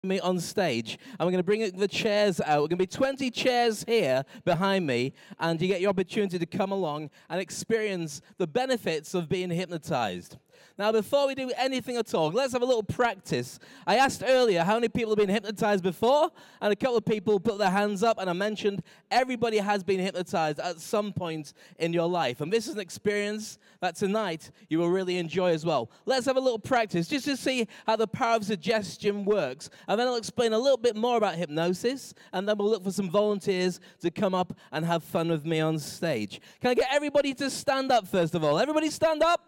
me on stage, and we're going to bring the chairs out. We're going to be 20 chairs here behind me, and you get your opportunity to come along and experience the benefits of being hypnotized. Now, before we do anything at all, let's have a little practice. I asked earlier how many people have been hypnotized before, and a couple of people put their hands up, and I mentioned everybody has been hypnotized at some point in your life. And this is an experience that tonight you will really enjoy as well. Let's have a little practice just to see how the power of suggestion works. And then I'll explain a little bit more about hypnosis, and then we'll look for some volunteers to come up and have fun with me on stage. Can I get everybody to stand up first of all? Everybody stand up.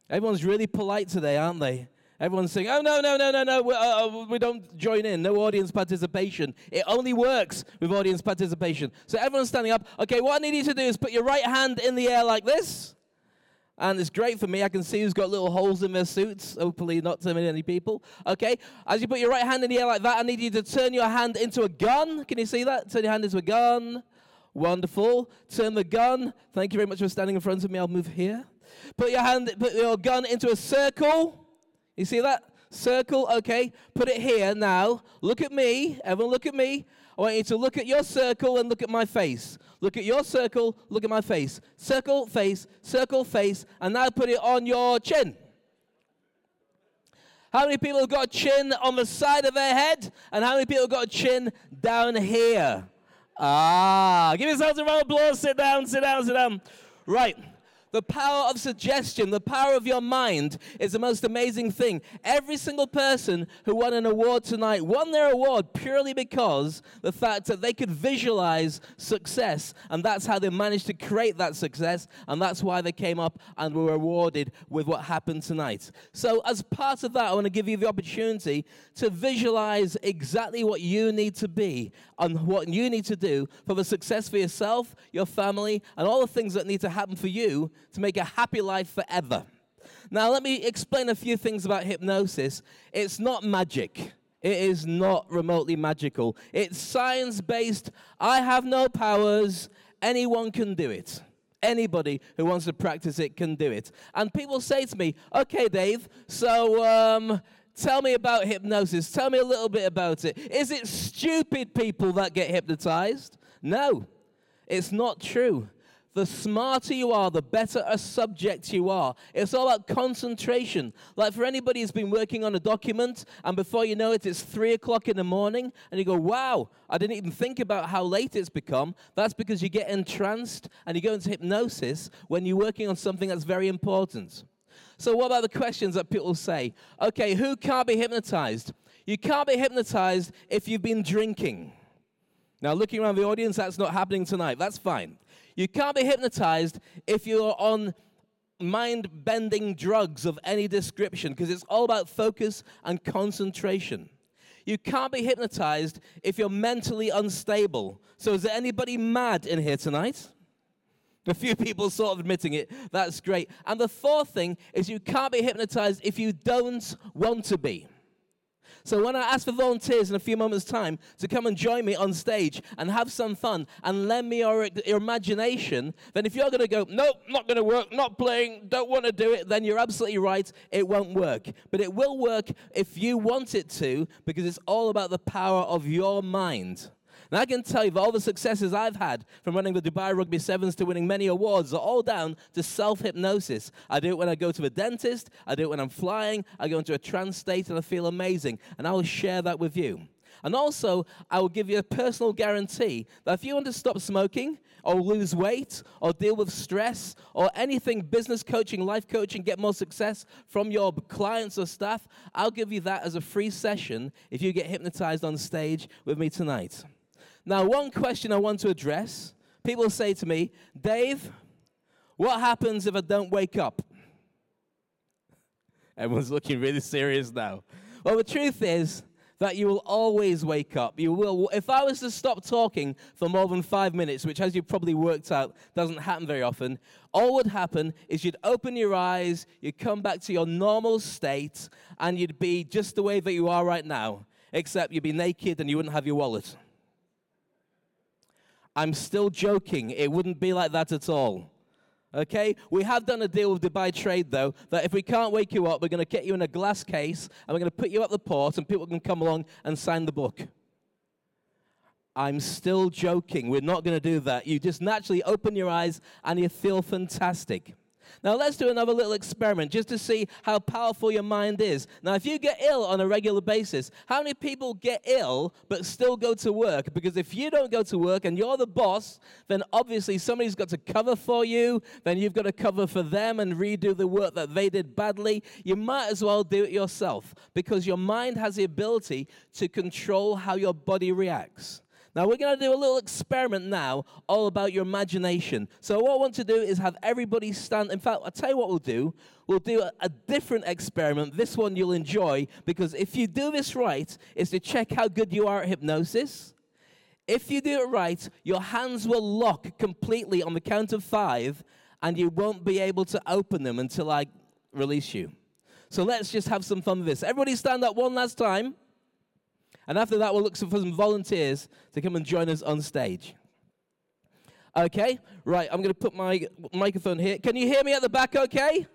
Everyone's really polite today, aren't they? Everyone's saying, oh, no, we don't join in. No audience participation. It only works with audience participation. So everyone's standing up. Okay, what I need you to do is put your right hand in the air like this. And it's great for me. I can see who's got little holes in their suits. Hopefully not too many people. Okay, as you put your right hand in the air like that, I need you to turn your hand into a gun. Can you see that? Turn your hand into a gun. Wonderful. Turn the gun. Thank you very much for standing in front of me. I'll move here. Put your gun into a circle. You see that? Circle, okay. Put it here now. Look at me. Everyone look at me. I want you to look at your circle and look at my face. Look at your circle, look at my face. Circle, face, and now put it on your chin. How many people have got a chin on the side of their head? And how many people have got a chin down here? Give yourselves a round of applause. Sit down. Right. The power of suggestion, the power of your mind is the most amazing thing. Every single person who won an award tonight won their award purely because the fact that they could visualize success, and that's how they managed to create that success, and that's why they came up and were awarded with what happened tonight. So as part of that, I want to give you the opportunity to visualize exactly what you need to be and what you need to do for the success for yourself, your family, and all the things that need to happen for you to make a happy life forever. Now, let me explain a few things about hypnosis. It's not magic. It is not remotely magical. It's science-based. I have no powers. Anyone can do it. Anybody who wants to practice it can do it. And people say to me, okay, Dave, so tell me about hypnosis. Tell me a little bit about it. Is it stupid people that get hypnotized? No, it's not true. The smarter you are, the better a subject you are. It's all about concentration. Like for anybody who's been working on a document, and before you know it, it's 3 o'clock in the morning, and you go, wow, I didn't even think about how late it's become. That's because you get entranced, and you go into hypnosis when you're working on something that's very important. So what about the questions that people say? Okay, who can't be hypnotized? You can't be hypnotized if you've been drinking. Now, looking around the audience, that's not happening tonight. That's fine. You can't be hypnotized if you're on mind-bending drugs of any description, because it's all about focus and concentration. You can't be hypnotized if you're mentally unstable. So is there anybody mad in here tonight? A few people sort of admitting it. That's great. And the fourth thing is you can't be hypnotized if you don't want to be. So when I ask for volunteers in a few moments' time to come and join me on stage and have some fun and lend me your imagination, then if you're going to go, nope, not going to work, not playing, don't want to do it, then you're absolutely right, it won't work. But it will work if you want it to, because it's all about the power of your mind. And I can tell you that all the successes I've had, from running the Dubai Rugby Sevens to winning many awards, are all down to self-hypnosis. I do it when I go to the dentist, I do it when I'm flying, I go into a trance state and I feel amazing. And I will share that with you. And also, I will give you a personal guarantee that if you want to stop smoking, or lose weight, or deal with stress, or anything business coaching, life coaching, get more success from your clients or staff, I'll give you that as a free session if you get hypnotized on stage with me tonight. Now, one question I want to address, people say to me, Dave, what happens if I don't wake up? Everyone's looking really serious now. Well, the truth is that you will always wake up. You will. If I was to stop talking for more than 5 minutes, which as you've probably worked out doesn't happen very often, all would happen is you'd open your eyes, you'd come back to your normal state, and you'd be just the way that you are right now, except you'd be naked and you wouldn't have your wallet. I'm still joking. It wouldn't be like that at all. Okay? We have done a deal with Dubai Trade, though, that if we can't wake you up, we're going to get you in a glass case, and we're going to put you at the port, and people can come along and sign the book. I'm still joking. We're not going to do that. You just naturally open your eyes, and you feel fantastic. Now, let's do another little experiment just to see how powerful your mind is. Now, if you get ill on a regular basis, how many people get ill but still go to work? Because if you don't go to work and you're the boss, then obviously somebody's got to cover for you. Then you've got to cover for them and redo the work that they did badly. You might as well do it yourself because your mind has the ability to control how your body reacts. Now, we're going to do a little experiment now all about your imagination. So what I want to do is have everybody stand. In fact, I'll tell you what we'll do. We'll do a different experiment. This one you'll enjoy because if you do this right, it's to check how good you are at hypnosis. If you do it right, your hands will lock completely on the count of 5, and you won't be able to open them until I release you. So let's just have some fun with this. Everybody stand up one last time. And after that, we'll look for some volunteers to come and join us on stage. Okay, right, I'm going to put my microphone here. Can you hear me at the back okay?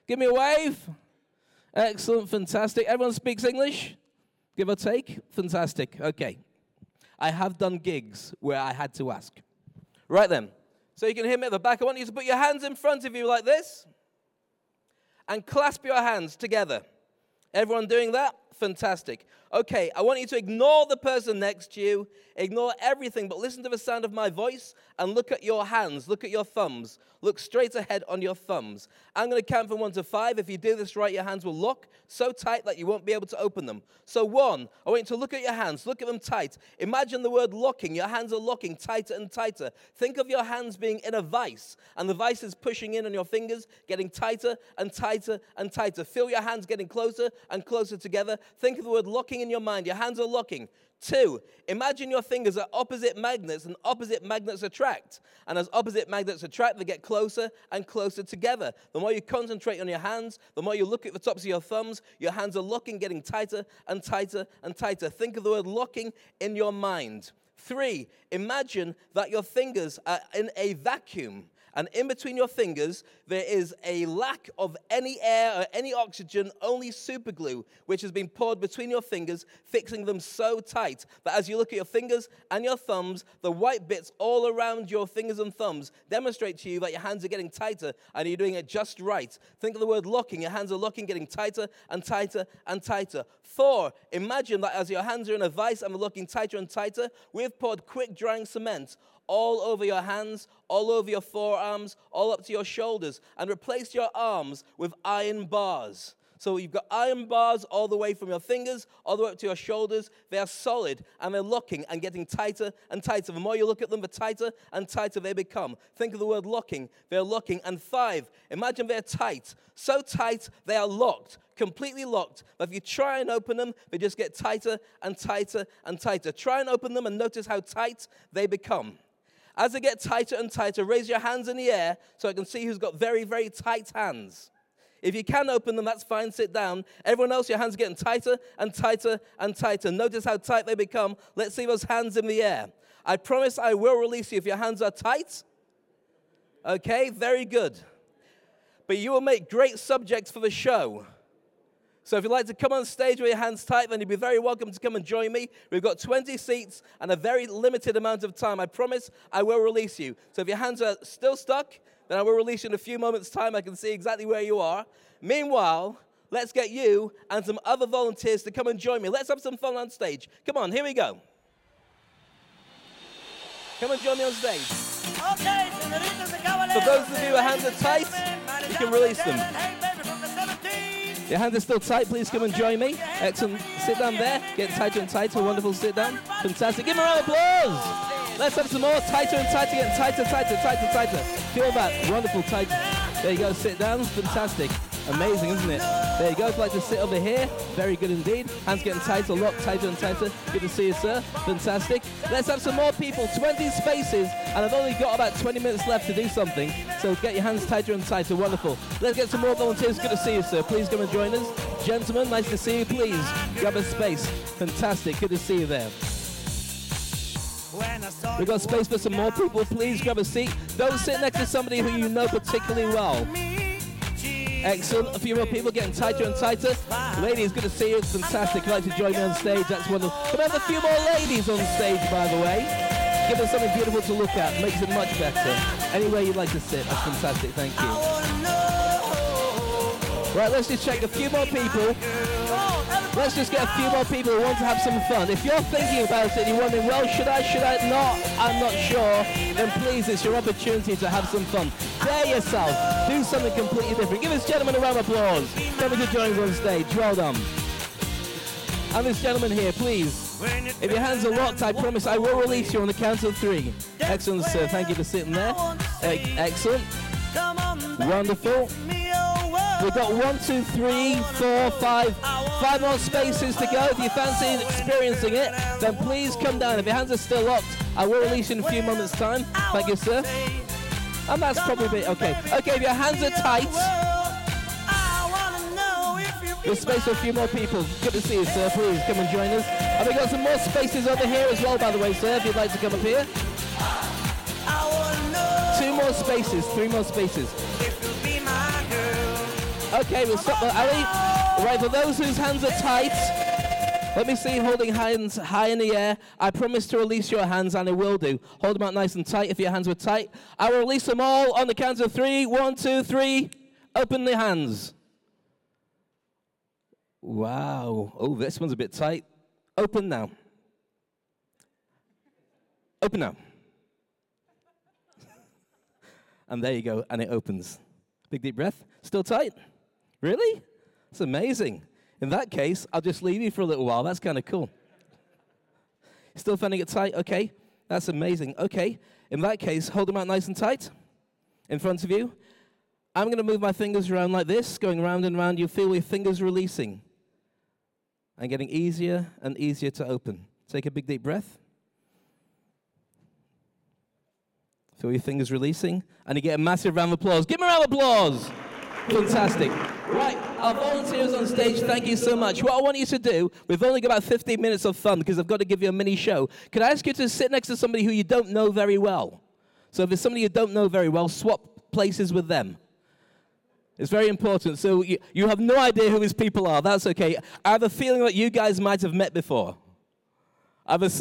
Give me a wave. Excellent, fantastic. Everyone speaks English? Give or take? Fantastic, okay. I have done gigs where I had to ask. Right then, so you can hear me at the back. I want you to put your hands in front of you like this and clasp your hands together. Everyone doing that? Fantastic. Okay, I want you to ignore the person next to you, ignore everything, but listen to the sound of my voice and look at your hands, look at your thumbs. Look straight ahead on your thumbs. I'm going to count from 1 to 5. If you do this right, your hands will lock so tight that you won't be able to open them. So 1, I want you to look at your hands, look at them tight. Imagine the word locking. Your hands are locking tighter and tighter. Think of your hands being in a vice, and the vice is pushing in on your fingers, getting tighter and tighter and tighter. Feel your hands getting closer and closer together. Think of the word locking in your mind. Your hands are locking. 2, imagine your fingers are opposite magnets, and opposite magnets attract. And as opposite magnets attract, they get closer and closer together. The more you concentrate on your hands, the more you look at the tops of your thumbs, your hands are locking, getting tighter and tighter and tighter. Think of the word locking in your mind. 3, imagine that your fingers are in a vacuum. And in between your fingers, there is a lack of any air or any oxygen, only super glue, which has been poured between your fingers, fixing them so tight that as you look at your fingers and your thumbs, the white bits all around your fingers and thumbs demonstrate to you that your hands are getting tighter and you're doing it just right. Think of the word locking. Your hands are locking, getting tighter and tighter and tighter. 4, imagine that as your hands are in a vice and they're looking tighter and tighter, we've poured quick drying cement all over your hands, all over your forearms, all up to your shoulders, and replace your arms with iron bars. So you've got iron bars all the way from your fingers, all the way up to your shoulders. They are solid, and they're locking and getting tighter and tighter. The more you look at them, the tighter and tighter they become. Think of the word locking. They're locking. And 5, imagine they're tight. So tight, they are locked, completely locked. But if you try and open them, they just get tighter and tighter and tighter. Try and open them and notice how tight they become. As they get tighter and tighter, raise your hands in the air so I can see who's got very, very tight hands. If you can open them, that's fine. Sit down. Everyone else, your hands are getting tighter and tighter and tighter. Notice how tight they become. Let's see those hands in the air. I promise I will release you if your hands are tight. Okay, very good. But you will make great subjects for the show. So if you'd like to come on stage with your hands tight, then you'd be very welcome to come and join me. We've got 20 seats and a very limited amount of time. I promise I will release you. So if your hands are still stuck, then I will release you in a few moments' time. I can see exactly where you are. Meanwhile, let's get you and some other volunteers to come and join me. Let's have some fun on stage. Come on, here we go. Come and join me on stage. Okay, for those of you whose hands are tight, you can release them. Your hands are still tight, please come and join me. Excellent. Sit down there. Get tighter and tighter. Wonderful. Sit down. Fantastic. Give them a round of applause. Let's have some more. Tighter and tighter. Getting tighter, tighter, tighter, tighter. Feel that. Wonderful. Tight. There you go. Sit down. Fantastic. Amazing, isn't it? There you go. If you'd like to sit over here, very good indeed. Hands getting tighter, locked, tighter and tighter. Good to see you, sir. Fantastic. Let's have some more people. 20 spaces, and I've only got about 20 minutes left to do something. So get your hands tighter and tighter. Wonderful. Let's get some more volunteers. Good to see you, sir. Please come and join us. Gentlemen, nice to see you. Please grab a space. Fantastic. Good to see you there. We've got space for some more people. Please grab a seat. Don't sit next to somebody who you know particularly well. Excellent. A few more people getting tighter and tighter. Ladies, good to see you. It's fantastic. If you'd like to join me on stage, that's wonderful. Come on, a few more ladies on stage, by the way. Give us something beautiful to look at. Makes it much better. Anywhere you'd like to sit. That's fantastic. Thank you. Right, let's just check a few more people. Let's just get a few more people who want to have some fun. If you're thinking about it and you're wondering, well, should I not? I'm not sure. Then please, it's your opportunity to have some fun. Dare yourself. Do something completely different. Give this gentleman a round of applause. Coming to join us on stage. Well done. And this gentleman here, please. If your hands are locked, I promise I will release you on the count of 3. Excellent, sir. Thank you for sitting there. Excellent. Wonderful. We've got 1, 2, 3, 4, 5 more spaces to go. If you fancy experiencing it, then please come down. If your hands are still locked, I will release you in a few moments' time. Thank you, sir. And that's probably a bit okay. Okay, if your hands are tight, there's space for a few more people. Good to see you, sir. Please come and join us. And we've got some more spaces over here as well, by the way, sir, if you'd like to come up here. 2 more spaces, 3 more spaces. Okay, we'll stop there, Ali. Right, for those whose hands are tight, let me see you holding hands high in the air. I promise to release your hands, and I will do. Hold them out nice and tight if your hands were tight. I will release them all on the count of 3. 1, 2, 3. Open the hands. Wow. Oh, this one's a bit tight. Open now. Open now. And there you go, and it opens. Big deep breath. Still tight? Really? That's amazing. In that case, I'll just leave you for a little while. That's kind of cool. Still finding it tight? Okay. That's amazing. Okay. In that case, hold them out nice and tight in front of you. I'm going to move my fingers around like this, going round and round. You'll feel your fingers releasing and getting easier and easier to open. Take a big deep breath. Feel your fingers releasing, and you get a massive round of applause. Give me a round of applause. Fantastic. Right, our volunteers on stage, thank you so much. What I want you to do, we've only got about 15 minutes of fun because I've got to give you a mini show. Can I ask you to sit next to somebody who you don't know very well? So if there's somebody you don't know very well, swap places with them. It's very important. So you have no idea who these people are. That's okay. I have a feeling that you guys might have met before.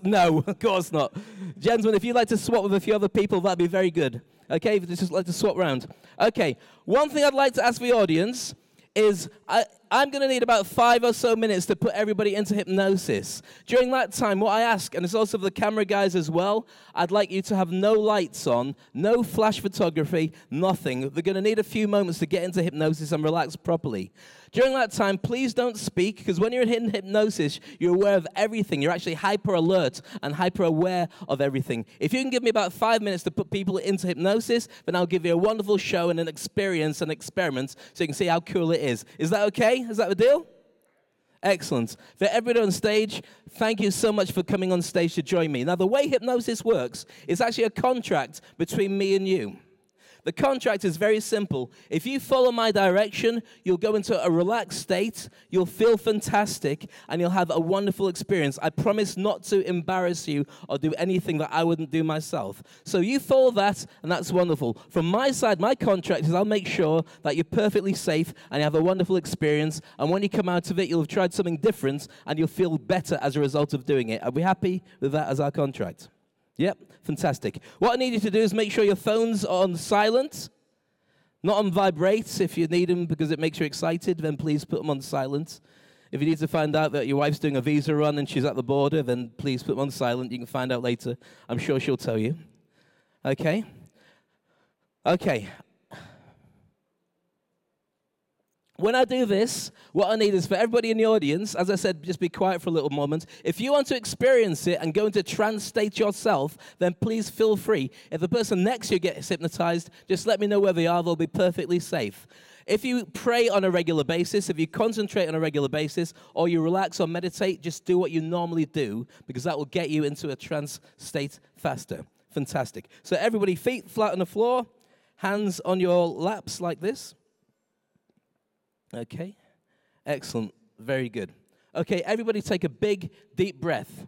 No, of course not. Gentlemen, if you'd like to swap with a few other people, that'd be very good. Okay, if you'd just like to swap around. Okay, one thing I'd like to ask the audience is I'm going to need about 5 or so minutes to put everybody into hypnosis. During that time, what I ask, and it's also for the camera guys as well, I'd like you to have no lights on, no flash photography, nothing. They're going to need a few moments to get into hypnosis and relax properly. During that time, please don't speak, because when you're in hypnosis, you're aware of everything. You're actually hyper alert and hyper aware of everything. If you can give me about 5 minutes to put people into hypnosis, then I'll give you a wonderful show and an experience and experiment so you can see how cool it is. Is that okay? Is that the deal? Excellent. For everybody on stage, thank you so much for coming on stage to join me. Now, the way hypnosis works is actually a contract between me and you. The contract is very simple. If you follow my direction, you'll go into a relaxed state, you'll feel fantastic, and you'll have a wonderful experience. I promise not to embarrass you or do anything that I wouldn't do myself. So you follow that, and that's wonderful. From my side, my contract is I'll make sure that you're perfectly safe and you have a wonderful experience, and when you come out of it, you'll have tried something different, and you'll feel better as a result of doing it. Are we happy with that as our contract? Yep, fantastic. What I need you to do is make sure your phones are on silent, not on vibrate. If you need them because it makes you excited, then please put them on silent. If you need to find out that your wife's doing a visa run and she's at the border, then please put them on silent. You can find out later. I'm sure she'll tell you. Okay? Okay. When I do this, what I need is for everybody in the audience, as I said, just be quiet for a little moment. If you want to experience it and go into trance state yourself, then please feel free. If the person next to you gets hypnotized, just let me know where they are. They'll be perfectly safe. If you pray on a regular basis, if you concentrate on a regular basis, or you relax or meditate, just do what you normally do, because that will get you into a trance state faster. Fantastic. So everybody, feet flat on the floor, hands on your laps like this. Okay, excellent, very good. Okay, everybody take a big, deep breath.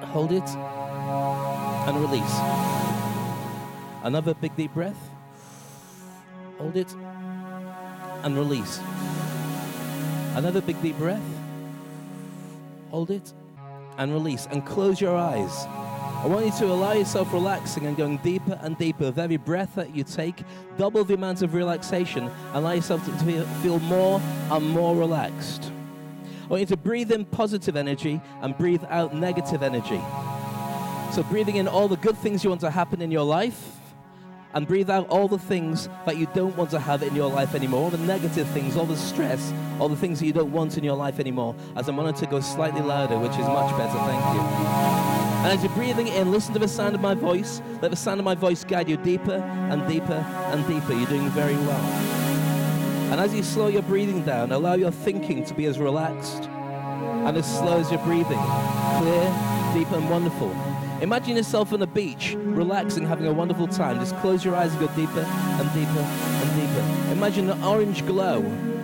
Hold it and release. Another big deep breath. Hold it and release. Another big deep breath. Hold it and release. And close your eyes. I want you to allow yourself relaxing and going deeper and deeper. With every breath that you take, double the amount of relaxation. Allow yourself to feel more and more relaxed. I want you to breathe in positive energy and breathe out negative energy. So breathing in all the good things you want to happen in your life, and breathe out all the things that you don't want to have in your life anymore, all the negative things, all the stress, all the things that you don't want in your life anymore. As I'm going to go slightly louder, which is much better, thank you. And as you're breathing in, listen to the sound of my voice. Let the sound of my voice guide you deeper and deeper and deeper. You're doing very well. And as you slow your breathing down, allow your thinking to be as relaxed and as slow as your breathing. Clear, deep and wonderful. Imagine yourself on a beach, relaxing, having a wonderful time. Just close your eyes and go deeper and deeper and deeper. Imagine an orange glow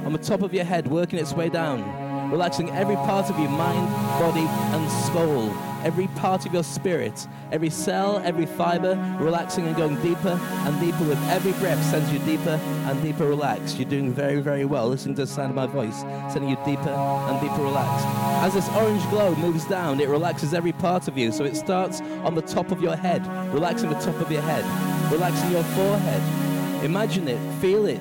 on the top of your head working its way down, relaxing every part of your mind, body and soul. Every part of your spirit, every cell, every fiber, relaxing and going deeper and deeper. With every breath sends you deeper and deeper relaxed. You're doing very, very well. Listening to the sound of my voice, sending you deeper and deeper relaxed. As this orange glow moves down, it relaxes every part of you. So it starts on the top of your head, relaxing the top of your head, relaxing your forehead. Imagine it, feel it,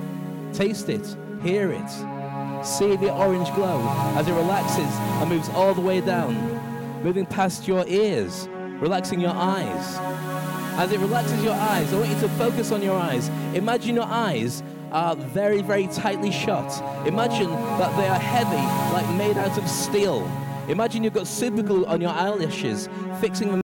taste it, hear it. See the orange glow as it relaxes and moves all the way down, moving past your ears, relaxing your eyes. As it relaxes your eyes, I want you to focus on your eyes. Imagine your eyes are very, very tightly shut. Imagine that they are heavy, like made out of steel. Imagine you've got super glue on your eyelashes, fixing them